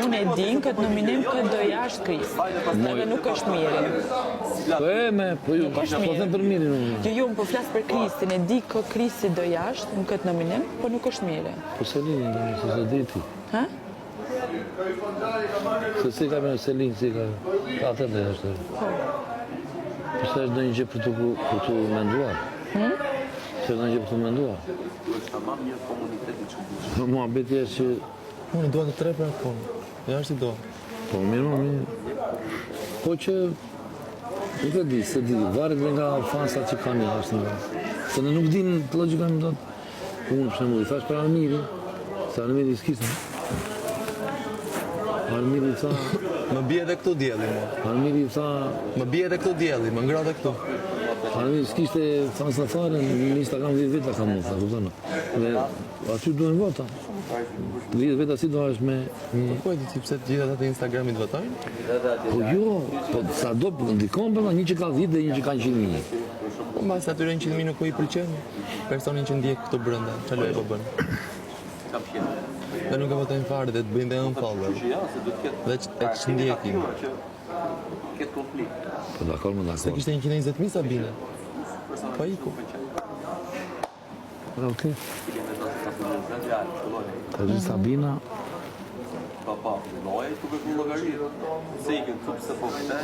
Unë e din këtë nominim këtë do jashtë Kristi. Edhe nuk është miri. Po them për mirin. Jo, unë po flas për Kristin, e di kë Kristi do jashtë në këtë nominim, po nuk është miri. Po Selini, se se diti. Ha? Se si ka me Selin, si ka atë dhe është. Po se është në një gjë për të menduar. Se është në një gjë për të menduar. Mua beti është që... Unë doa të tre për atë punë. Ja është i doa. Po mirë. Po që... Nuk e di, se di, varet dhe nga fansat që kanë jashtë në vend. Se në nuk din të logjika më thotë. Unë për shembull i thash për Armiri, se Armiri s'kishte. Armiri tha, Më bie edhe këtu dielli mua. Armiri tha, Më bie edhe këtu dielli, më ngra edhe këtu. Armiri s'kishte fansa fare, në Instagram 10 veta ka mund, kupton? Dhe aty duhen vota. 10 veta si do është me Po e di ti pse të gjithë ata të Instagramit votojnë? Po jo, po sa do ndikon për një që ka 10 dhe një që ka 100.000. Po mbas atyre 100.000 nuk po i pëlqen personin që ndjek këtu brenda, çfarë do bën? Dhe nuk e votojnë fare dhe të bëjnë dhe unfollow. Dhe që ndjekin. Po dakor, më Se dakor. kishte 120.000 Sabine. Po iku. Okej. Të gjithë Sabina, Pa, lloje këtu për llogari. Se ikën këtu pse po vete,